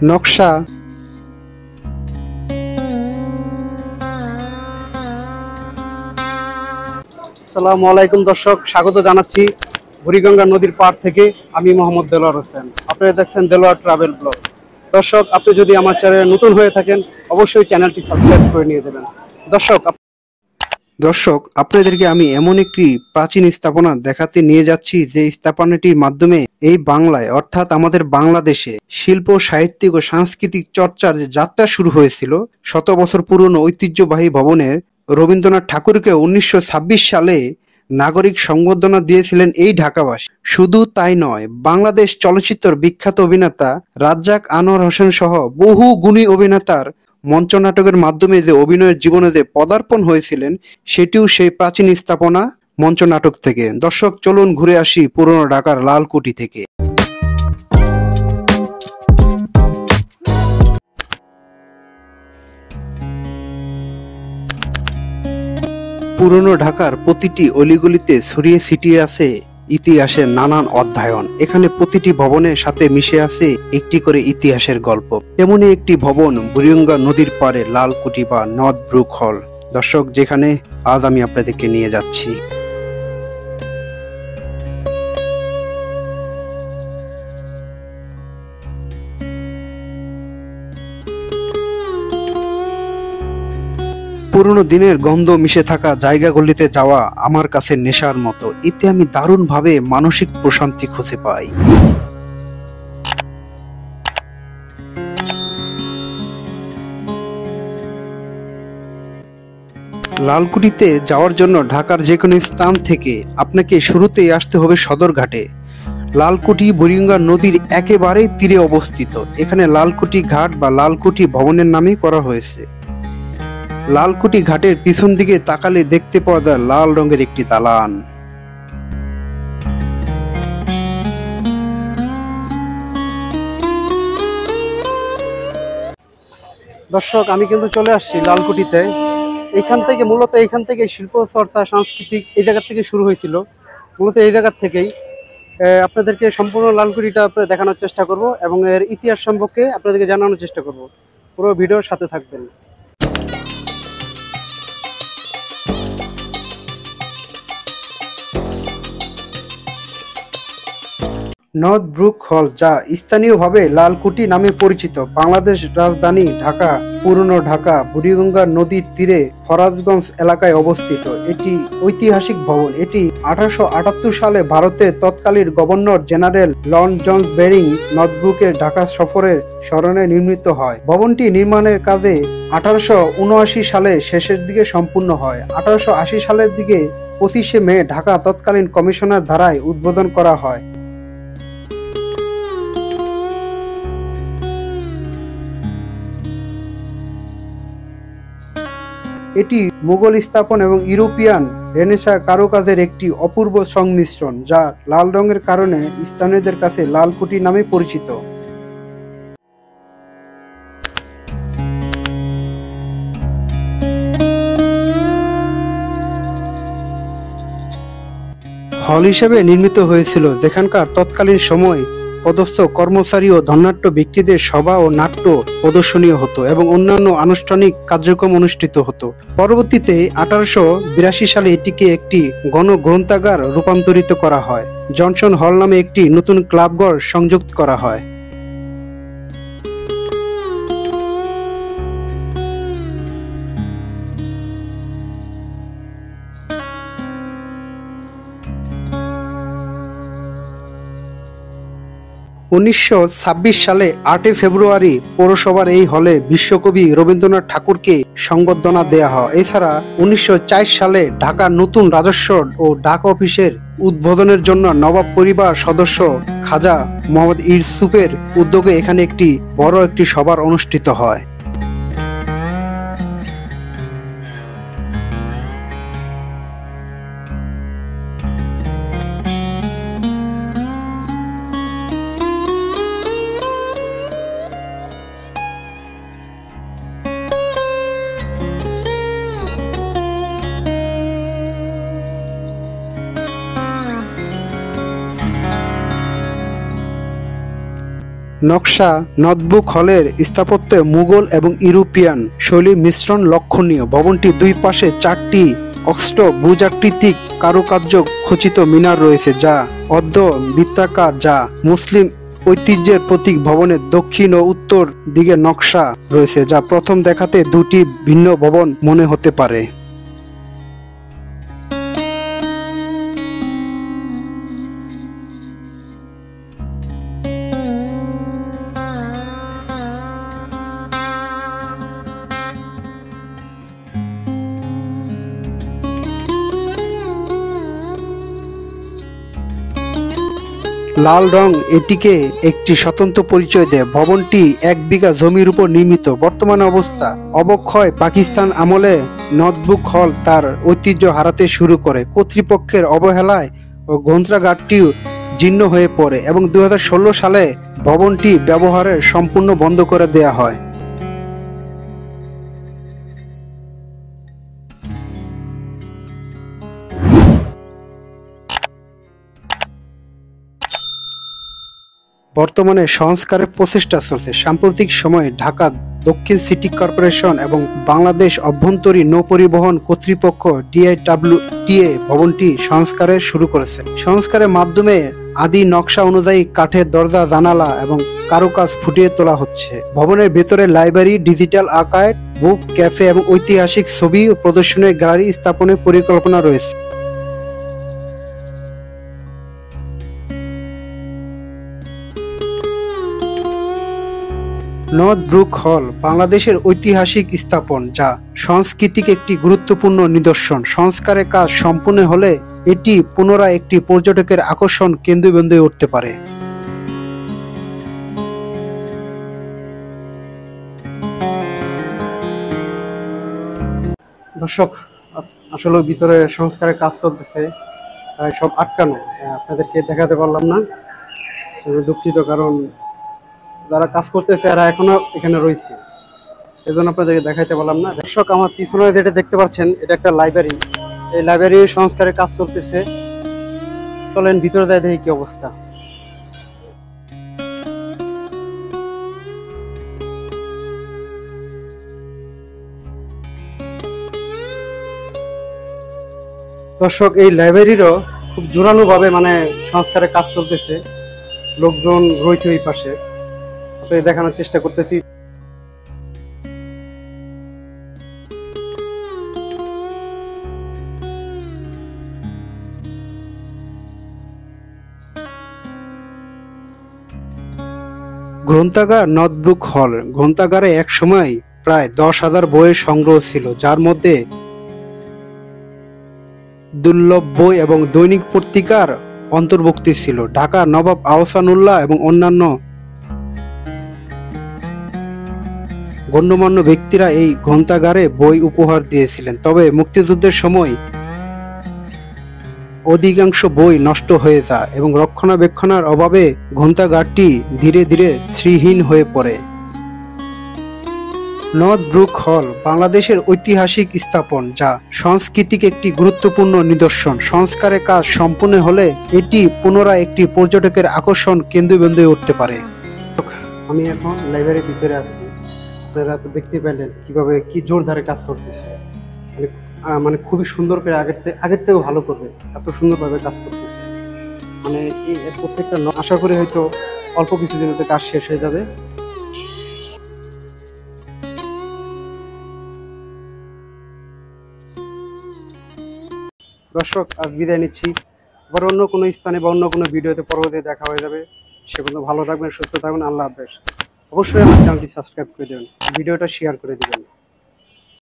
নকশা। আসসালামু আলাইকুম দর্শক, স্বাগত জানাচ্ছি বুড়িগঙ্গা নদীর পাড় থেকে। আমি মোহাম্মদ দেলোয়ার হোসেন, আপনারা দেখছেন দেলোয়ার ট্রাভেল ব্লগ। দর্শক, আপনি যদি আমার চ্যানেলে নতুন হয়ে থাকেন অবশ্যই চ্যানেলটি সাবস্ক্রাইব করে নিয়ে দেবেন। দর্শক, আপনাদেরকে আমি এমন একটি প্রাচীন স্থাপনা দেখাতে নিয়ে যাচ্ছি যে স্থাপনাটির মাধ্যমে এই বাংলায় অর্থাৎ আমাদের বাংলাদেশে শিল্প, সাহিত্যিক ও সাংস্কৃতিক চর্চার যে যাত্রা শুরু হয়েছিল। শত বছর পুরনো ঐতিহ্যবাহী ভবনের রবীন্দ্রনাথ ঠাকুরকে 1926 সালে নাগরিক সংবর্ধনা দিয়েছিলেন এই ঢাকাবাসী। শুধু তাই নয়, বাংলাদেশ চলচ্চিত্রের বিখ্যাত অভিনেতা রাজ্জাক আনোয়ার হোসেন সহ বহু গুণী অভিনেতার মঞ্চনাটকের মাধ্যমে যে অভিনয়ের জীবনে যে পদার্পণ হয়েছিলেন, সেটিও সেই প্রাচীন স্থাপনা মঞ্চনাটক থেকে। দর্শক, চলুন ঘুরে আসি পুরনো ঢাকার লালকুঠি থেকে। পুরনো ঢাকার প্রতিটি অলিগলিতে ছড়িয়ে ছিটিয়ে আছে ইতিহাসের নানান অধ্যয়ন। এখানে প্রতিটি ভবনের সাথে মিশে আছে একটি করে ইতিহাসের গল্প। তেমনি একটি ভবন বুড়িগঙ্গা নদীর পাড়ে লালকুঠি বা নর্থ ব্রুক হল। দর্শক, যেখানে আজ আমি আপনাদেরকে নিয়ে যাচ্ছি। পুরনো দিনের গন্ধ মিশে থাকা জায়গাগুলিতে যাওয়া আমার কাছে নেশার মতো। এতে আমি দারুণভাবে মানসিক প্রশান্তি খুঁজে পাই। লালকুঠিতে যাওয়ার জন্য ঢাকার যে কোনো স্থান থেকে আপনাকে শুরুতেই আসতে হবে সদরঘাটে। লালকুঠি বুড়িগঙ্গা নদীর একেবারেই তীরে অবস্থিত। এখানে লালকুঠি ঘাট বা লালকুঠি ভবনের নামে করা হয়েছে। লালকুঠি ঘাটের পিছন দিকে তাকালে দেখতে পাওয়া যায় লাল রঙের একটি দালান। দর্শক, আমি কিন্তু চলে আসছি লালকুঠিতে। এখান থেকে শিল্প চর্চা, সাংস্কৃতিক এই জায়গা থেকে শুরু হয়েছিল। মূলত এই জায়গা থেকেই আপনাদেরকে সম্পূর্ণ লালকুঠিটা দেখানোর চেষ্টা করব এবং এর ইতিহাস সম্পর্কে আপনাদেরকে জানানোর চেষ্টা করব। পুরো ভিডিওর সাথে থাকবেন। নর্থ ব্রুক হল, যা স্থানীয়ভাবে লালকুঠি নামে পরিচিত, বাংলাদেশ রাজধানী ঢাকা, পুরনো ঢাকা, বুড়িগঙ্গা নদীর তীরে ফরাজগঞ্জ এলাকায় অবস্থিত। এটি ঐতিহাসিক ভবন। এটি 1878 সালে ভারতের তৎকালীন governor general lord Johns Baring নর্থ ব্রুকের ঢাকা সফরের স্মরণে নির্মিত হয়। ভবনটি নির্মাণের কাজে 1879 সালে শেষের দিকে সম্পূর্ণ হয়। 1880 সালের দিকে 25শে মে ঢাকা তৎকালীন কমিশনার দ্বারাই উদ্বোধন করা হয়। এটি মুঘল স্থাপন এবং ইউরোপিয়ান রেনেসাঁ কারুকাজের একটি অপূর্ব সংমিশ্রণ, যা লাল রঙের কারণে স্থানীয়দের কাছে লালকুঠি নামে পরিচিত। হল হিসেবে নির্মিত হয়েছিল, যেখানকার তৎকালীন সময় পদস্থ কর্মচারী ও ধনাঢ্য ব্যক্তিদের সভা ও নাট্য প্রদর্শনীয় হতো এবং অন্যান্য আনুষ্ঠানিক কার্যক্রম অনুষ্ঠিত হতো। পরবর্তীতে 1882 সালে এটিকে একটি গণগ্রন্থাগার রূপান্তরিত করা হয়। জনসন হল নামে একটি নতুন ক্লাবঘর সংযুক্ত করা হয়। সালে 8 ফেব্রুয়ারি পৌরসভার এই হলে বিশ্বকবি রবীন্দ্রনাথ ঠাকুরকে সংবর্ধনা দেয়া হয়। এছাড়া 1904 সালে ঢাকার নতুন রাজস্ব ও ডাক অফিসের উদ্বোধনের জন্য নবাব পরিবার সদস্য খাজা মোহাম্মদ ইউসুফের উদ্যোগে এখানে একটি বড় একটি সভা অনুষ্ঠিত হয়। নকশা নোটবুক হলের স্থাপত্যে মুঘল এবং ইউরোপিয়ান শৈলীর মিশ্রণ লক্ষণীয়। ভবনটি দুই পাশে 4টি অষ্টভুজাকৃতিক কারুকার্য খচিত মিনার রয়েছে, যা অর্ধ বৃত্তাকার, যা মুসলিম ঐতিহ্যের প্রতীক। ভবনের দক্ষিণ ও উত্তর দিকে নকশা রয়েছে, যা প্রথম দেখাতে দুটি ভিন্ন ভবন মনে হতে পারে। লাল রং এটিকে একটি স্বতন্ত্র পরিচয় দেয়। ভবনটি 1 বিঘা জমির উপর নির্মিত। বর্তমান অবস্থা অবক্ষয়। পাকিস্তান আমলে নোটবুক হল তার ঐতিহ্য হারাতে শুরু করে। কর্তৃপক্ষের অবহেলায় ও গ্রন্থাগারটিও জীর্ণ হয়ে পড়ে এবং 2016 সালে ভবনটি ব্যবহারের সম্পূর্ণ বন্ধ করে দেয়া হয়। বর্তমানে সংস্কারের প্রচেষ্টা চলছে। সাম্প্রতিক সময়ে ঢাকা দক্ষিণ সিটি কর্পোরেশন এবং বাংলাদেশ অভ্যন্তরীণ নৌপরিবহন কর্তৃপক্ষ DIWTA ভবনটি সংস্কারের শুরু করেছে। সংস্কারের মাধ্যমে আদি নকশা অনুযায়ী কাঠের দরজা, জানালা এবং কারুকাজ ফুটিয়ে তোলা হচ্ছে। ভবনের ভেতরে লাইব্রেরি, ডিজিটাল আর্কাইভ, বুক ক্যাফে এবং ঐতিহাসিক ছবি ও প্রদর্শনের গ্যালারি স্থাপনের পরিকল্পনা রয়েছে। নোটবুক হল বাংলাদেশের ঐতিহাসিক স্থাপন, যা সাংস্কৃতিক একটি গুরুত্বপূর্ণ নিদর্শন। সংস্কারের কাজ সম্পূর্ণ হলে এটি পুনরায় একটি পর্যটকের আকর্ষণ কেন্দ্রবিন্দু হয়ে উঠতে পারে। দর্শক, আসলে ভিতরে সংস্কারের কাজ চলতেছে, সব আটকানো, আপনাদেরকে দেখাতে পারলাম না, দুঃখিত। কারণ যারা কাজ করতেছে এরা এখনো এখানে রয়েছে, এজন্য আপনাদেরকে দেখাইতে পারলাম না। দর্শক, আমার পিছনে যেটা দেখতে পাচ্ছেন এটা একটা লাইব্রেরি। এই লাইব্রেরির সংস্কারের কাজ চলতেছে। চলেন ভিতরে যাই, দেখি কি অবস্থা। দর্শক, এই লাইব্রেরিরও খুব জোরালোভাবে সংস্কারের কাজ চলতেছে। লোকজন রয়েছে ওই পাশে, আপনাদের দেখানোর চেষ্টা করতেছি। গ্রন্থাগার নোটবুক হল। গ্রন্থাগারে এক সময় প্রায় 10,000 বইয়ের সংগ্রহ ছিল, যার মধ্যে দুর্লভ বই এবং দৈনিক পত্রিকার অন্তর্ভুক্তি ছিল। ঢাকার নবাব আহসানুল্লাহ এবং অন্যান্য গণ্যমান্য ব্যক্তিরা এই গ্রন্থাগারে বই উপহার দিয়েছিলেন। তবে মুক্তিযুদ্ধের সময় অধিকাংশ বই নষ্ট হয়ে যায় এবং রক্ষণাবেক্ষণের অভাবে গ্রন্থাগারটি ধীরে ধীরে শ্রীহীন হয়ে পড়ে। নোটবুক হল বাংলাদেশের ঐতিহাসিক স্থাপন, যা সাংস্কৃতিক একটি গুরুত্বপূর্ণ নিদর্শন। সংস্কারের কাজ সম্পূর্ণ হলে এটি পুনরায় একটি পর্যটকের আকর্ষণ কেন্দ্রবিন্দু হয়ে উঠতে পারে। আমি এখন লাইব্রেরির ভিতরে আছি। আপনারা তো দেখতে পেলেন কিভাবে কি জোরদারে কাজ চলতেছে। খুবই সুন্দর করে আগের থেকেও ভালো করবে, এত সুন্দরভাবে কাজ করতেছে। এই প্রত্যেকটা আশা করি হয়তো অল্প কিছুদিনের কাজ শেষ হয়ে যাবে। দর্শক, আজ বিদায় নিচ্ছি। আবার অন্য কোনো স্থানে বা অন্য কোনো ভিডিওতে পরবর্তীতে দেখা হয়ে যাবে। সে পর্যন্ত ভালো থাকবেন, সুস্থ থাকবেন। আল্লাহ হাফেজ। অবশ্যই আমার চ্যানেলটি সাবস্ক্রাইব করে দেবেন, ভিডিওটা শেয়ার করে দেবেন।